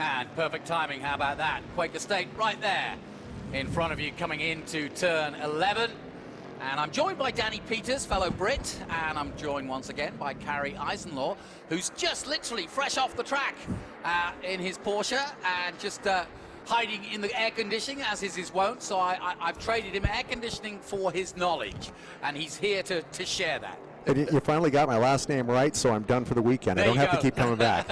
And perfect timing, how about that? Quaker State right there in front of you coming into turn 11. And I'm joined by Danny Peters, fellow Brit, and I'm joined once again by Carrie Eisenlaw, who's just literally fresh off the track in his Porsche and just hiding in the air conditioning, as is his wont. So I've traded him air conditioning for his knowledge, and he's here to share that. And you finally got my last name right, so I'm done for the weekend. There I don't have go. to keep coming back.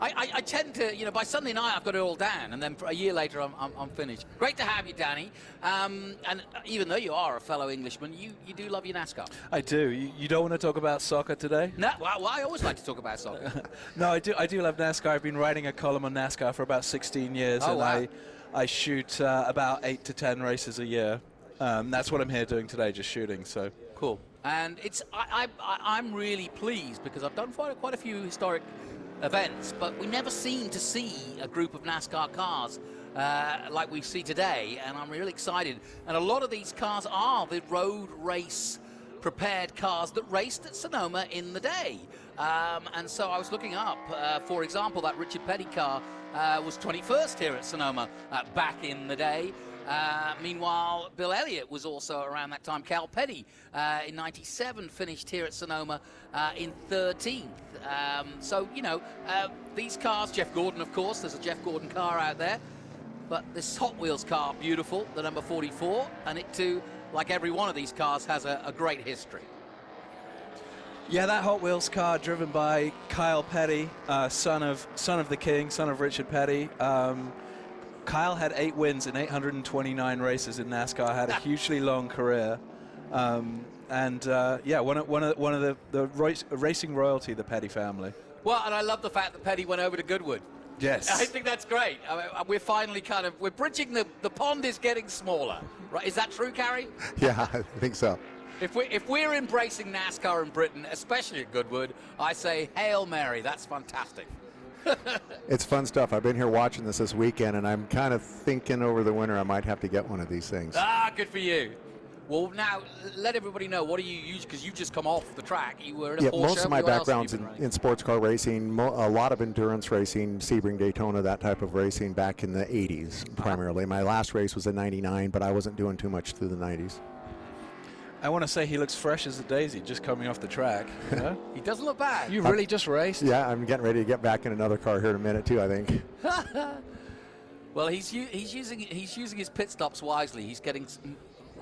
I tend to, you know, by Sunday night I've got it all down, and then a year later I'm finished. Great to have you, Danny. And even though you are a fellow Englishman, you do love your NASCAR. I do. You don't want to talk about soccer today? No, well, I always like to talk about soccer. No, I do love NASCAR. I've been writing a column on NASCAR for about 16 years, oh, and wow. I shoot about 8 to 10 races a year. That's what I'm here doing today, just shooting. So cool. And I'm really pleased because I've done quite a few historic events, but we never seem to see a group of NASCAR cars like we see today, and I'm really excited. And a lot of these cars are the road race prepared cars that raced at Sonoma in the day. And so I was looking up, for example, that Richard Petty car was 21st here at Sonoma back in the day. Meanwhile, Bill Elliott was also around that time. Cal Petty in 97 finished here at Sonoma in 13th. So, you know, these cars, Jeff Gordon, of course, there's a Jeff Gordon car out there. But this Hot Wheels car, beautiful, the number 44, and it too, like every one of these cars, has a great history. yeah, that Hot Wheels car driven by Kyle Petty, son of the King, son of Richard Petty. Kyle had 8 wins in 829 races in NASCAR, had a hugely long career. Yeah, one of the racing royalty, the Petty family. Well, and I love the fact that Petty went over to Goodwood. Yes. I think that's great. I mean, we're finally we're bridging the pond is getting smaller. Right? Is that true, Carrie? Yeah, I think so. If we're embracing NASCAR in Britain, especially at Goodwood, I say, Hail Mary, that's fantastic. It's fun stuff. I've been here watching this weekend, and I'm kind of thinking over the winter I might have to get one of these things. Ah, good for you. Well, now, let everybody know, what do you use? Because you've just come off the track. You were in a Porsche. Most of my What else have background's you been running? in sports car racing, a lot of endurance racing, Sebring, Daytona, that type of racing back in the 80s primarily. My last race was in 99, but I wasn't doing too much through the 90s. I want to say he looks fresh as a daisy, just coming off the track. You know? He doesn't look bad. You really just raced? Yeah, I'm getting ready to get back in another car here in a minute too, I think. Well, he's using his pit stops wisely. He's getting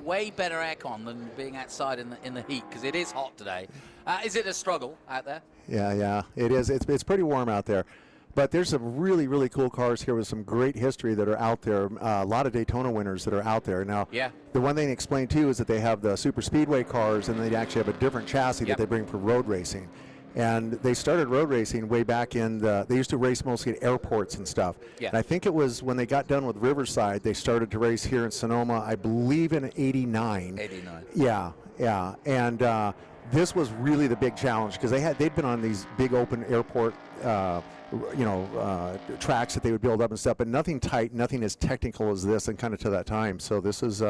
way better aircon than being outside in the heat, because it is hot today. Is it a struggle out there? Yeah, it is. It's pretty warm out there. But there's some really, really cool cars here with some great history that are out there. A lot of Daytona winners that are out there. Now, yeah. The one thing they explain, too, is that they have the super speedway cars, and they actually have a different chassis that they bring for road racing. And they started road racing way back in they used to race mostly at airports and stuff. Yeah. And I think it was when they got done with Riverside, they started to race here in Sonoma, I believe in 89. 89. Yeah. And this was really the big challenge, because they'd been on these big open airport tracks that they would build up and stuff, but nothing tight, nothing as technical as this, and kind of to that time. So this is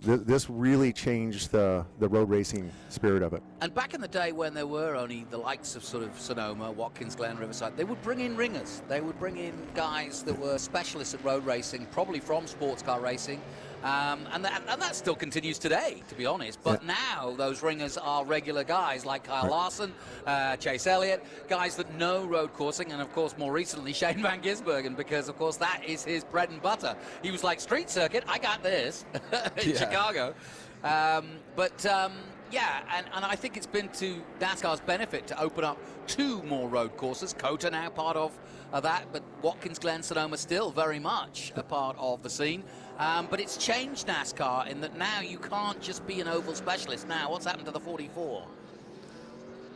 this really changed the road racing spirit of it. And back in the day when there were only the likes of sort of Sonoma, Watkins Glen, Riverside, they would bring in ringers. They would bring in guys that were specialists at road racing, probably from sports car racing. And that still continues today, to be honest. But now those ringers are regular guys like Kyle Larson, Chase Elliott, guys that know road coursing, and of course more recently Shane Van Gisbergen, because of course that is his bread and butter. He was like, street circuit, I got this in Chicago. Yeah, and I think it's been to NASCAR's benefit to open up 2 more road courses. COTA now part of that, but Watkins Glen, Sonoma still very much a part of the scene. But it's changed NASCAR in that now you can't just be an oval specialist. Now, what's happened to the 44?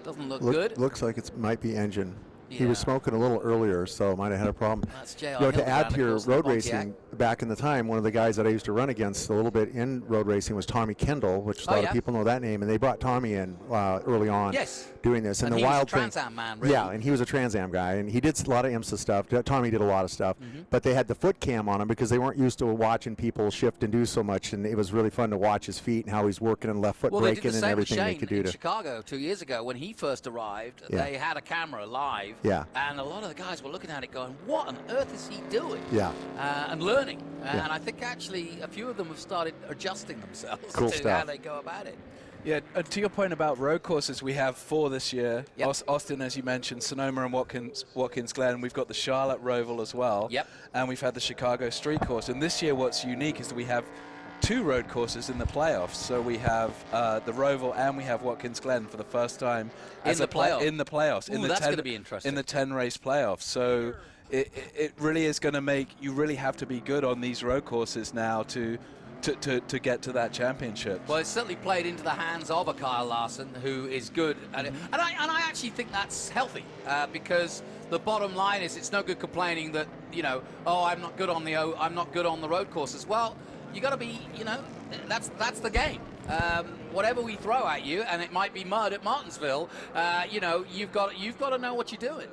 Doesn't look good. Looks like it might be engine. Yeah. He was smoking a little earlier, so might have had a problem. That's J.R. You know, to Hill add down to your across road the racing, back in the time, one of the guys that I used to run against a little bit in road racing was Tommy Kendall, which a lot of people know that name, and they brought Tommy in early on doing this. And the he wild was a Trans Am man, really. Yeah, and he was a Trans Am guy, and he did a lot of IMSA stuff. Tommy did a lot of stuff. but they had the foot cam on him because they weren't used to watching people shift and do so much, and it was really fun to watch his feet and how he's working and left foot breaking and everything they could do. In Chicago 2 years ago when he first arrived, they had a camera live, and a lot of the guys were looking at it going, what on earth is he doing? And learning. And I think actually a few of them have started adjusting themselves to how they go about it. Yeah, to your point about road courses, we have 4 this year. Austin, as you mentioned, Sonoma and Watkins Glen. We've got the Charlotte Roval as well. And we've had the Chicago Street Course. And this year what's unique is that we have 2 road courses in the playoffs. So we have the Roval and we have Watkins Glen for the first time in the playoffs. Ooh, that's going to be interesting. In the 10-race playoffs. So it really is going to make you really have to be good on these road courses now to get to that championship. Well, it's certainly played into the hands of a Kyle Larson, who is good at it. And I actually think that's healthy because the bottom line is it's no good complaining that, you know, oh, I'm not good on the road courses. Well, you got to be, you know, that's the game. Whatever we throw at you, and it might be mud at Martinsville, you know, you've got to know what you're doing.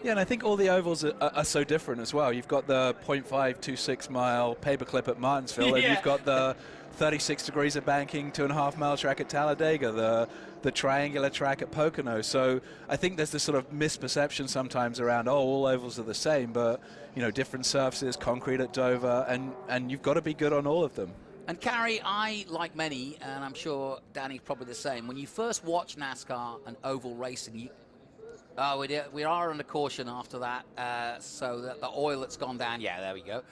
Yeah, and I think all the ovals are so different as well. You've got the 0.526 mile paperclip at Martinsville, and you've got the 36 degrees of banking 2.5 mile track at Talladega, the triangular track at Pocono. So I think there's this sort of misperception sometimes around, oh, all ovals are the same, but you know, different surfaces, concrete at Dover, and you've got to be good on all of them. And Carrie, I, like many, and I'm sure Danny's probably the same, when you first watch NASCAR and oval racing, we are under caution after that, so that the oil that's gone down, there we go.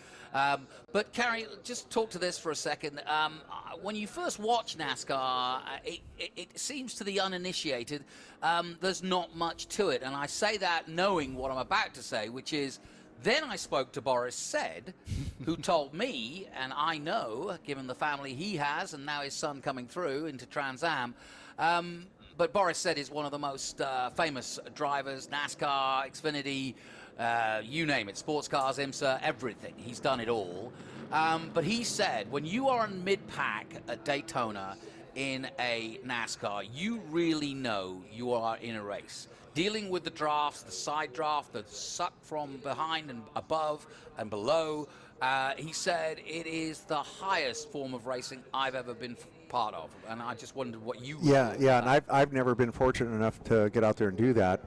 But Carrie, just talk to this for a second. When you first watch NASCAR, it seems to the uninitiated, there's not much to it. And I say that knowing what I'm about to say, which is, then I spoke to Boris Said, who told me, and I know, given the family he has, and now his son coming through into Trans Am, but Boris Said is one of the most famous drivers, NASCAR, Xfinity, you name it, sports cars, IMSA, everything. He's done it all. But he said, when you are in mid-pack at Daytona in a NASCAR, you really know you are in a race. Dealing with the drafts, the side draft, the suck from behind and above and below, he said it is the highest form of racing I've ever been part of, and I just wondered what you and I've never been fortunate enough to get out there and do that,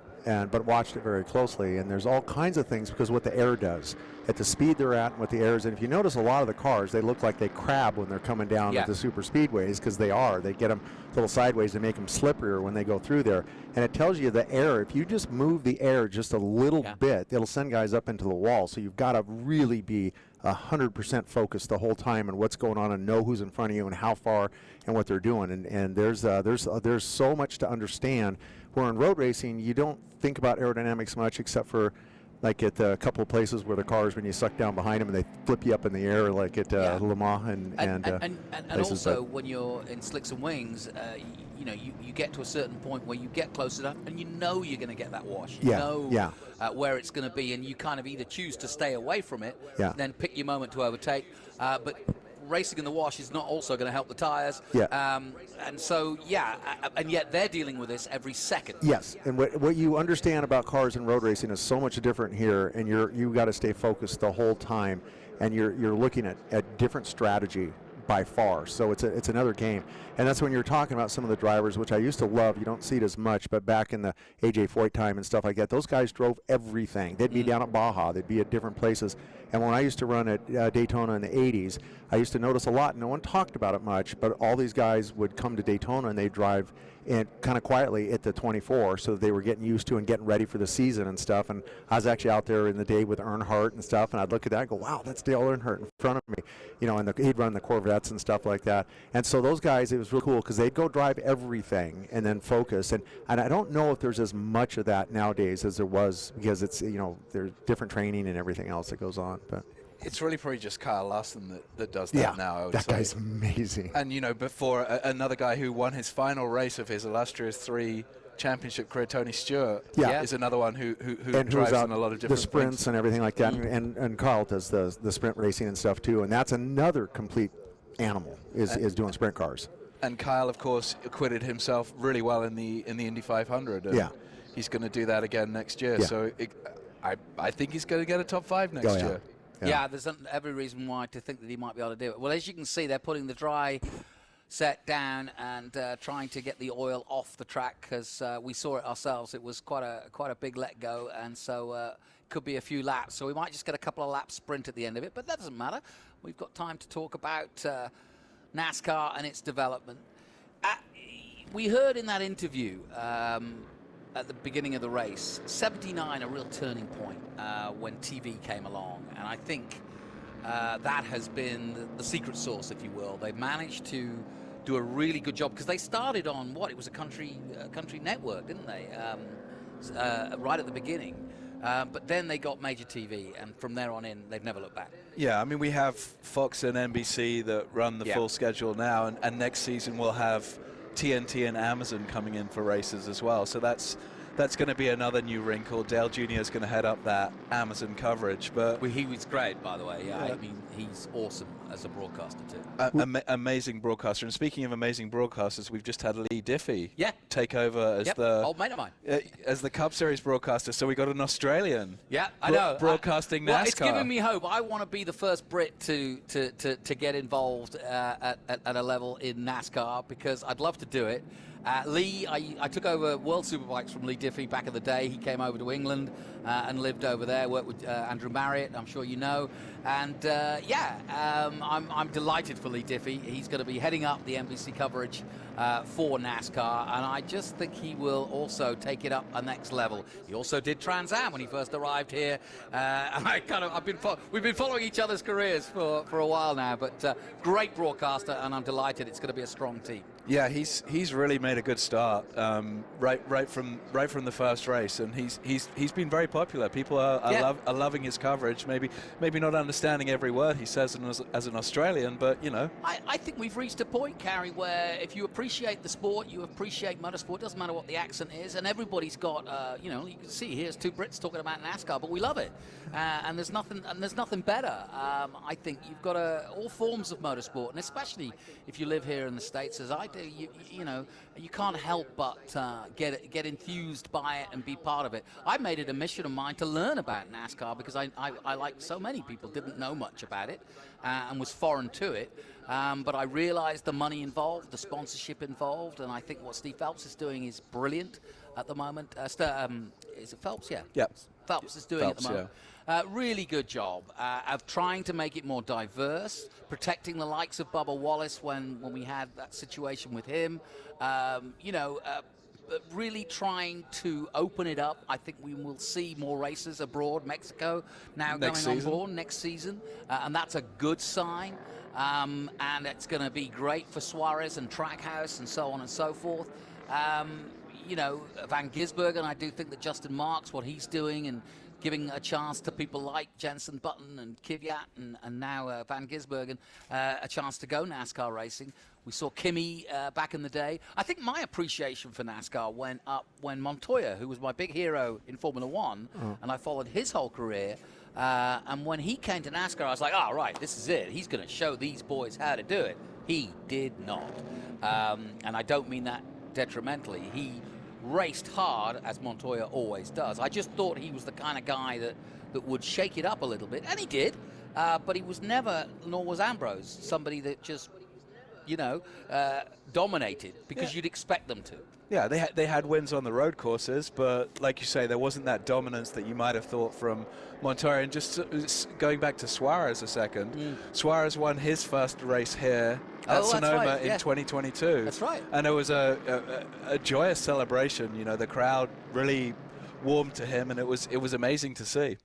but watched it very closely, and there's all kinds of things because what the air does at the speed they're at and what the air is. And if you notice, a lot of the cars, they look like they crab when they're coming down at the super speedways, because they get them a little sideways to make them slipperier when they go through there. And it tells you the air, if you just move the air just a little bit, it'll send guys up into the wall. So you've got to really be 100% focused the whole time on what's going on and know who's in front of you and how far and what they're doing. And there's so much to understand. Where in road racing, you don't think about aerodynamics much, except for like at a couple of places where the cars, when you suck down behind them and they flip you up in the air, like at Le Mans and also when you're in slicks and wings, you know, you get to a certain point where you get close enough and you know you're going to get that wash. You know where it's going to be, and you kind of either choose to stay away from it, then pick your moment to overtake. But racing in the wash is not also going to help the tires. And so, and yet they're dealing with this every second. Yes, and what you understand about cars and road racing is so much different here, and you got to stay focused the whole time, and you're looking at different strategy by far. So it's another game. And that's when you're talking about some of the drivers, which I used to love. You don't see it as much, but back in the A.J. Foyt time and stuff like that, those guys drove everything. They'd be down at Baja. They'd be at different places. And when I used to run at Daytona in the 80s, I used to notice a lot. No one talked about it much, but all these guys would come to Daytona and they'd drive and kind of quietly at the 24, so they were getting used to and getting ready for the season and stuff. And I was actually out there in the day with Earnhardt and stuff, and I'd look at that and go, wow, that's Dale Earnhardt in front of me, you know, and he'd run the Corvettes and stuff like that. And so those guys, it was really cool because they'd go drive everything and then focus. And I don't know if there's as much of that nowadays as there was, because it's, you know, there's different training and everything else that goes on. But it's really probably just Kyle Larson that does that now, I would say. That guy's amazing. And, you know, before another guy who won his final race of his illustrious 3 championship career, Tony Stewart, is another one who drives on a lot of different the sprints things. And everything like that. And Kyle does the sprint racing and stuff too. And that's another complete animal, is doing sprint cars. And Kyle, of course, acquitted himself really well in the Indy 500. And he's going to do that again next year. So I think he's going to get a top 5 next year. Yeah, there's every reason why to think that he might be able to do it. Well, as you can see, they're putting the dry set down and trying to get the oil off the track, because we saw it ourselves. It was quite a big let go, and so could be a few laps. So we might just get a couple of laps sprint at the end of it, but that doesn't matter. We've got time to talk about NASCAR and its development. We heard in that interview at the beginning of the race, 79 a real turning point when TV came along, and I think that has been the secret sauce, if you will. They've managed to do a really good job, because they started on it was a country network, didn't they? Right at the beginning. But then they got major TV, and from there on in, they've never looked back. Yeah, I mean, we have Fox and NBC that run the full schedule now, and next season we'll have TNT and Amazon coming in for races as well. So that's going to be another new wrinkle. Dale Jr. is going to head up that Amazon coverage. But he was great, by the way. Yeah, I mean, he's awesome as a broadcaster too. Amazing broadcaster. And speaking of amazing broadcasters, we've just had Lee Diffie take over as the old mate of mine as the Cup Series broadcaster. So we got an Australian. Yeah, I know. Broadcasting NASCAR. Well, it's giving me hope. I want to be the first Brit to get involved at a level in NASCAR, because I'd love to do it. Lee, I took over World Superbikes from Lee Diffie back in the day. He came over to England and lived over there, worked with Andrew Marriott, I'm sure you know. And I'm delighted for Lee Diffie. He's going to be heading up the NBC coverage for NASCAR, and I just think he will also take it up a next level. He also did Trans Am when he first arrived here. We've been following each other's careers for a while now, but great broadcaster, and I'm delighted it's going to be a strong team. Yeah, he's really made a good start right from the first race, and he's been very popular. People are loving his coverage. Maybe not understanding every word he says as an Australian, but you know. I think we've reached a point, Carrie, where if you appreciate the sport, you appreciate motorsport. Doesn't matter what the accent is, and everybody's got you can see here's two Brits talking about NASCAR, but we love it, and there's nothing better. I think you've got all forms of motorsport, and especially if you live here in the States, as I do. You can't help but get enthused by it and be part of it. I made it a mission of mine to learn about NASCAR, because I like so many people, didn't know much about it and was foreign to it. But I realized the money involved, the sponsorship involved, and I think what Steve Phelps is doing is brilliant at the moment. Is it Phelps? Yeah. Yep. Phelps is doing at the moment. Really good job of trying to make it more diverse, protecting the likes of Bubba Wallace when we had that situation with him. Really trying to open it up. I think we will see more races abroad. Mexico now going on board next season, and that's a good sign. And it's going to be great for Suarez and Trackhouse and so on and so forth. Van Gisbergen, I do think that Justin Marks, what he's doing and giving a chance to people like Jenson Button and Kvyat and now Van Gisbergen a chance to go NASCAR racing. We saw Kimi back in the day. I think my appreciation for NASCAR went up when Montoya, who was my big hero in Formula One, and I followed his whole career, and when he came to NASCAR, I was like, oh, right, this is it. He's going to show these boys how to do it. He did not. And I don't mean that detrimentally. He raced hard, as Montoya always does. I just thought he was the kind of guy that would shake it up a little bit, and he did, but he was never, nor was Ambrose, somebody that just, dominated, because you'd expect them to. Yeah, they had wins on the road courses, but like you say, there wasn't that dominance that you might have thought from Montoya. And just going back to Suarez a second, Suarez won his first race here at Sonoma in 2022. That's right. And it was a joyous celebration. The crowd really warmed to him, and it was amazing to see.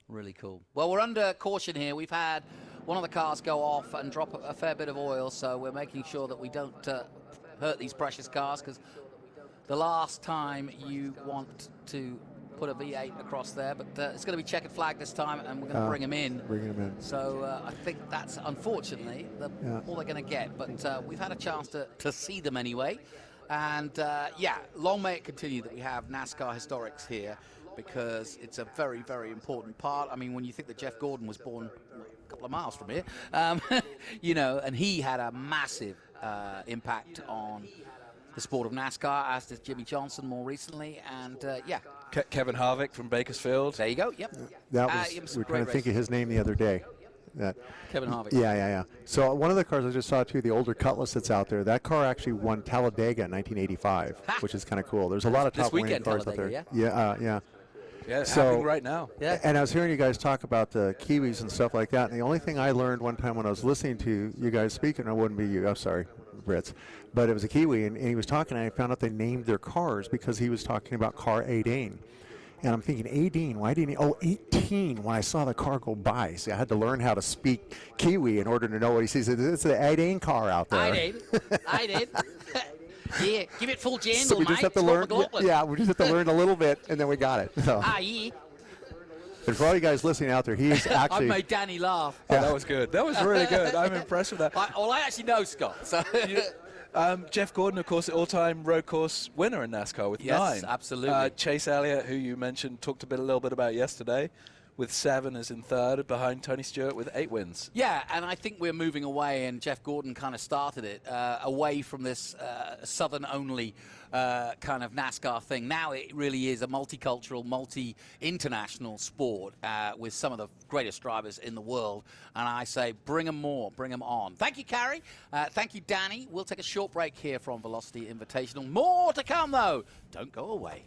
Really cool. Well, we're under caution here. We've had one of the cars go off and drop a fair bit of oil, so we're making sure that we don't hurt these precious cars, because the last time you want to put a V8 across there, but it's going to be checkered flag this time, and we're going to bring him in. So I think that's, unfortunately, all they're going to get. But we've had a chance to see them anyway. And, long may it continue that we have NASCAR Historics here, because it's a very, very important part. I mean, when you think that Jeff Gordon was born a couple of miles from here, and he had a massive impact on the sport of NASCAR, as did Jimmy Johnson more recently. And yeah. Kevin Harvick from Bakersfield. There you go. Yep. That was, we were trying to think of his name the other day. Kevin Harvick. Yeah. So one of the cars I just saw too, the older Cutlass that's out there, that car actually won Talladega in 1985, which is kind of cool. There's a lot of top winning cars out there. Yeah, it's so, happening right now. Yeah. And I was hearing you guys talk about the Kiwis and stuff like that. And the only thing I learned one time when I was listening to you guys speaking, it wouldn't be you, I'm sorry, Brits, but it was a Kiwi, and he was talking, and I found out they named their cars because he was talking about car 18. And I'm thinking, 18, why didn't he? Oh, 18, when I saw the car go by. See, I had to learn how to speak Kiwi in order to know what he sees. It's an 18 car out there. I did. Yeah, give it full jangle, so we just have to learn. Yeah, we just have to learn a little bit, and then we got it. So. Yeah. And for all you guys listening out there, he's actually. I made Danny laugh. Oh, that was good. That was really good. I'm impressed with that. I actually know Scott. So. Jeff Gordon, of course, the all-time road course winner in NASCAR with 9. Yes, absolutely. Chase Elliott, who you mentioned, talked a little bit about yesterday, with 7 as in third, behind Tony Stewart with 8 wins. Yeah, and I think we're moving away, and Jeff Gordon kind of started it, away from this Southern-only kind of NASCAR thing. Now it really is a multicultural, multi-international sport with some of the greatest drivers in the world. And I say, bring them more, bring them on. Thank you, Carrie. Thank you, Danny. We'll take a short break here from Velocity Invitational. More to come, though. Don't go away.